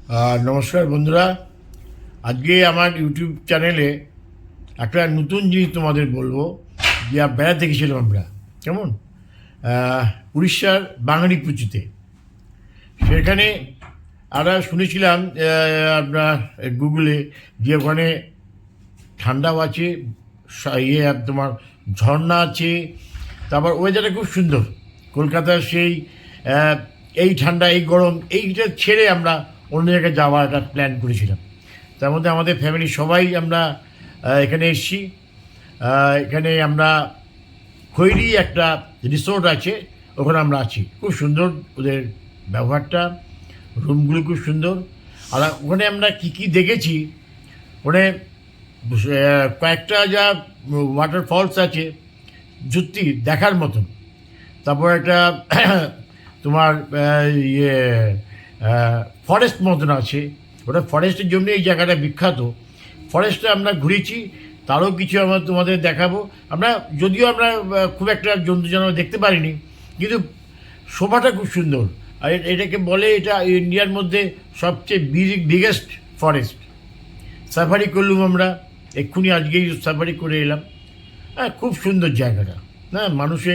নমস্কার বন্ধুরা। আজকে আমার ইউটিউব চ্যানেলে একটা নতুন জিনিস তোমাদের বলবো। যে বেড়াতে গেছিলাম আমরা, কেমন উড়িষ্যার বাঙালিপুচিতে। সেখানে আমরা শুনেছিলাম আপনার গুগলে যে ওখানে ঠান্ডাও আছে, তোমার ঝর্ণা আছে, তারপর ওয়েদারটা খুব সুন্দর। কলকাতার সেই এই ঠান্ডা এই গরম এইটা ছেড়ে আমরা অন্য জায়গায় যাওয়ার একটা প্ল্যান করেছিলাম। তার মধ্যে আমাদের ফ্যামিলি সবাই আমরা এখানে এসেছি। এখানে আমরা খৈরি একটা রিসোর্ট আছে, ওখানে আমরা আছি। খুব সুন্দর ওদের ব্যবহারটা, রুমগুলো খুব সুন্দর। আর ওখানে আমরা কী কী দেখেছি, ওখানে কয়েকটা যা ওয়াটার ফলস আছে সত্যি দেখার মতন। তারপর একটা তোমার ইয়ে ফরেস্ট মতন আছে, ওটা ফরেস্টের জন্য এই জায়গাটা বিখ্যাত। ফরেস্টে আমরা ঘুরেছি, তারও কিছু আমরা তোমাদের দেখাবো। আমরা যদিও আমরা খুব একটা জন্তু জানোয়ার দেখতে পারিনি, কিন্তু শোভাটা খুব সুন্দর। আর এটাকে বলে এটা ইন্ডিয়ার মধ্যে সবচেয়ে বিগেস্ট ফরেস্ট। সাফারি করলুম আমরা, এক্ষুনি আজকেই সাফারি করে এলাম। হ্যাঁ, খুব সুন্দর জায়গাটা। হ্যাঁ, মানুষে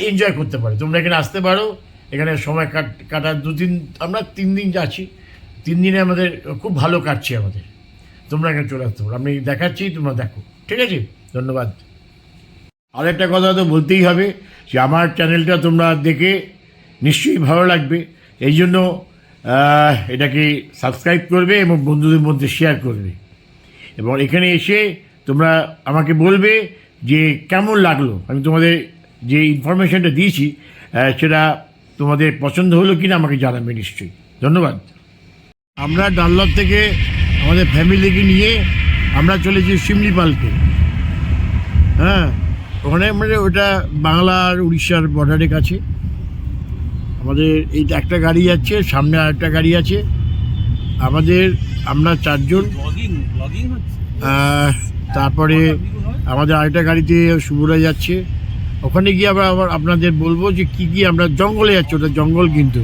এনজয় করতে পারে। তোমরা এখানে আসতে পারো, এখানে সময় কাটার আমরা 3 দিন আছি। 3 দিনে আমাদের খুব ভালো কাটছে আমাদের। তোমরা এখানে চলে আসতে পারো, আমি দেখাচ্ছি, তোমরা দেখো। ঠিক আছে, ধন্যবাদ। আরেকটা কথা তো বলতেই হবে যে আমার চ্যানেলটা তোমরা দেখে নিশ্চয়ই ভালো লাগবে। এই জন্য এটাকে সাবস্ক্রাইব করবে এবং বন্ধুদের মধ্যে শেয়ার করবে। এবং এখানে এসে তোমরা আমাকে বলবে যে কেমন লাগলো, আমি তোমাদের যে ইনফরমেশনটা দিয়েছি সেটা তোমাদের পছন্দ হলো কি না আমাকে জানাবে নিশ্চয়ই। ধন্যবাদ। আমরা ডানলপ থেকে আমাদের ফ্যামিলিকে নিয়ে আমরা চলেছি শিমলিপালকে। হ্যাঁ, ওখানে মানে ওটা বাংলা আর উড়িষ্যার বর্ডারের কাছে। আমাদের এই একটা গাড়ি যাচ্ছে, সামনে আরেকটা গাড়ি আছে। আমরা 4 জন। তারপরে আমাদের আরেকটা গাড়িতে শুভরা যাচ্ছে। ওখানে গিয়ে আবার আপনাদের বলবো যে কী কী আমরা জঙ্গলে যাচ্ছি। ওটা জঙ্গল, কিন্তু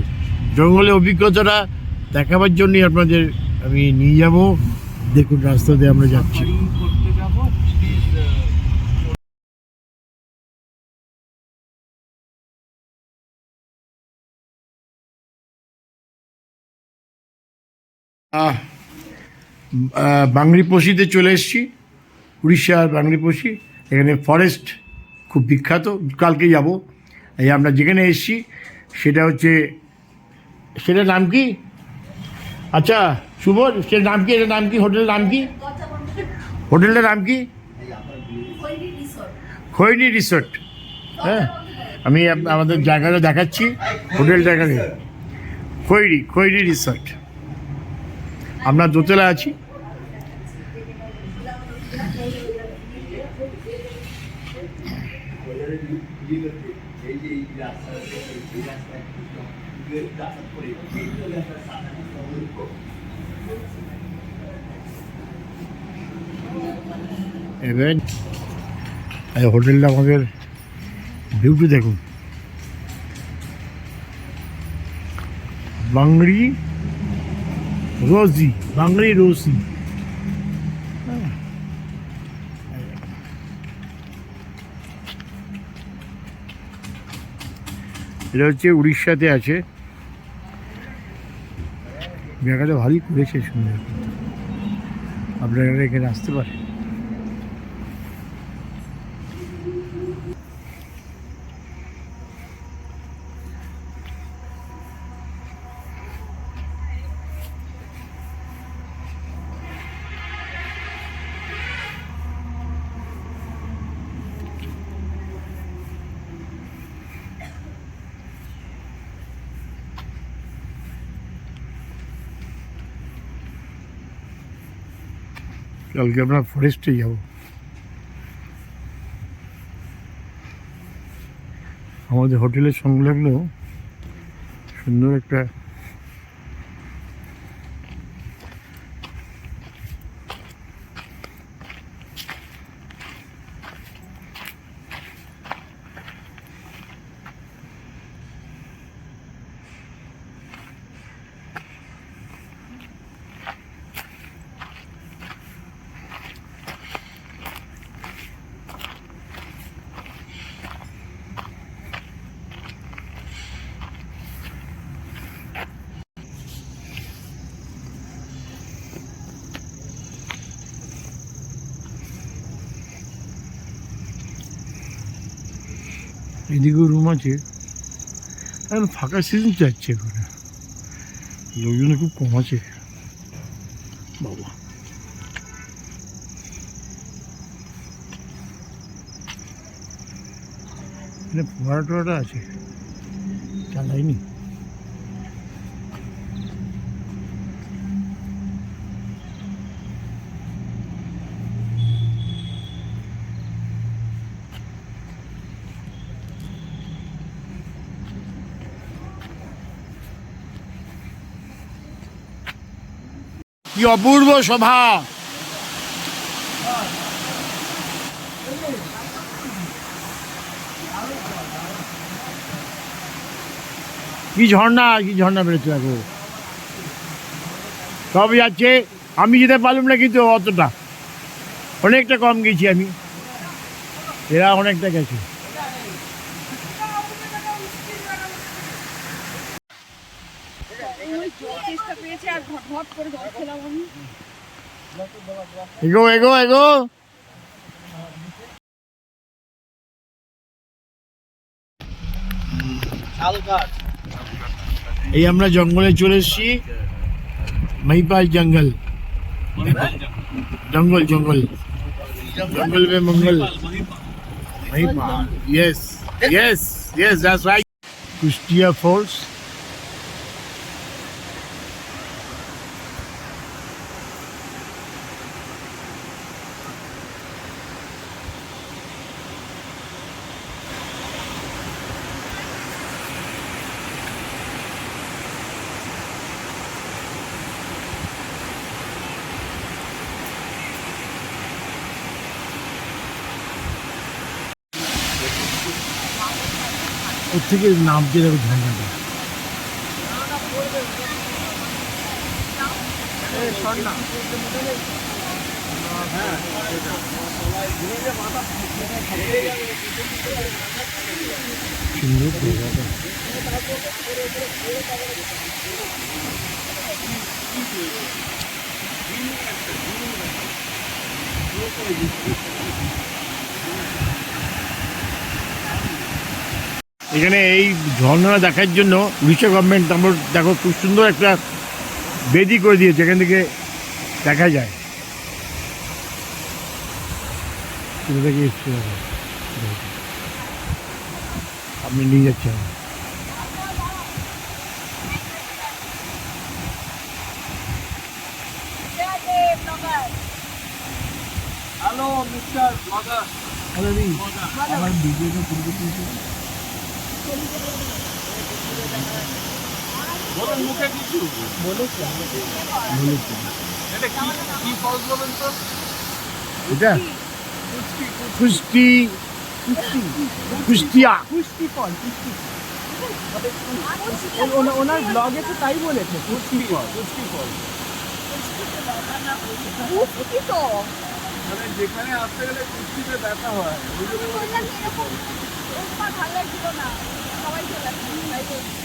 জঙ্গলে অভিজ্ঞতাটা দেখাবার জন্যই আপনাদের আমি নিয়ে যাব। দেখুন রাস্তাতে আমরা যাচ্ছি। বাংরিপোশিতে চলে এসেছি, উড়িষ্যার বাংরিপোশি। এখানে ফরেস্ট খুব বিখ্যাত। কালকে যাব। এই আমরা যেখানে এসেছি সেটার নাম কি? আচ্ছা শুভ, সেটার নাম কি? এটার নাম কি? হোটেলের নাম কি? হোটেলটার নাম কি? খৈরি রিসোর্ট। হ্যাঁ, আমি আমাদের জায়গাটা দেখাচ্ছি। হোটেলটাকে খৈরি রিসোর্ট। আমরা দোতলা আছি। এবার এই হোটেলটা আমাদের ভিউটি দেখুন। বাংরি রোজি। এটা হচ্ছে উড়িষ্যাতে আছে। জায়গাটা ভালোই করেছে, সুন্দর। আপনারা এখানে আসতে পারেন। কালকে আমরা ফরেস্টে যাব। আমাদের হোটেলের সংলগ্ন সুন্দর একটা এদিকেও রুম আছে, এখন ফাঁকা সিজন যাচ্ছে এখানে, লোকজন খুব কম আছে বাবা। এখানে ফোয়ারা টোয়ারা আছে, চালাইনি। কি অপূর্ব শোভা! কি ঝর্ণা, কি ঝর্ণা বেরোচ্ছে দেখো, সব যাচ্ছে। আমি যেতে পারলাম না, কিন্তু অতটা অনেকটা কম গেছি আমি, এরা অনেকটা গেছে। এগো এগো এগো। এই আমরা জঙ্গলে চলে এসেছি, महिपाल जंगल, जंगल जंगल जंगल में मंगल। Mahipal, yes yes yes, that's right. Kushtia falls. ওর থেকে নামতে যাবে ঝর্ণাটা। সুন্দর জায়গাটা। এখানে এই ঝর্ণা দেখার জন্য উড়িষ্যা গভর্নমেন্ট আমরা দেখো খুব সুন্দর একটা বেদি করে দিয়েছে, এখান থেকে দেখা যায়। আপনি নিয়ে যাচ্ছেন। হ্যালো মিস্টার ব্লগার, আমার ভিডিওটা করতে বলেন মুখে কিছু বলেছে। এটা কি ফলস বলেন তো? এটা কুষ্টি, কুষ্টিয়া পুষ্টি ফল, পুষ্টি ওনার ব্লগে তো তাই বলেছে, পুষ্টি ফল। পুষ্টি তো মানে যেখানে আসতে গেলে কুষ্টিতে ব্যথা হয়, ওই জন্য বলে পুষ্টি ফল। তোমার ভালো লাগছিল না, সবাই চলে আসছে তাই বলছি।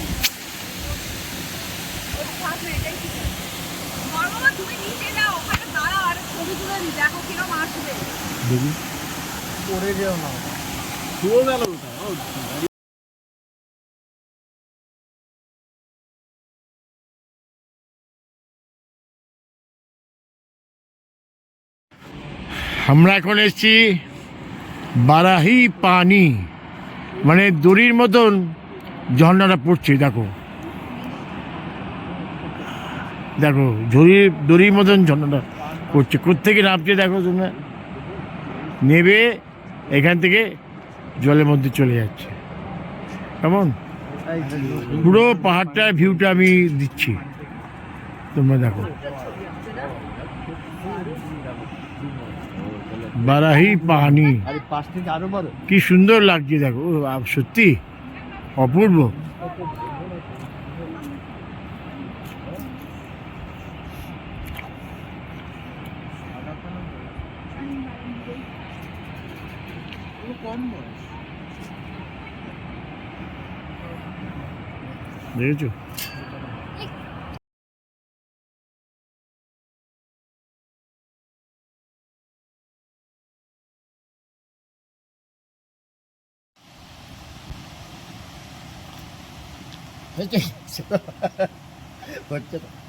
বাবা তুমি নিচে যাও, ওখানে দাঁড়াও আর ছবি তুলে নি, দেখো কিরম আসবে। দেখি পড়ে যেও না, শুয়ে গেল ওটা। আমরা এখন এসেছি বারাহি পানি, মানে দড়ির মতন ঝর্ণাটা পড়ছে। দেখো দেখো দড়ির মতন ঝর্ণাটা পড়ছে, কোত্থেকে নামছে দেখো তোমরা, নেবে এখান থেকে জলের মধ্যে চলে যাচ্ছে। কেমন পুরো পাহাড়টার ভিউটা আমি দিচ্ছি, তোমরা দেখো। বারাহি পানি কি সুন্দর লাগছে দেখো, সত্যি অপূর্ব। দেখেছো? হচ্ছে হচ্ছে না।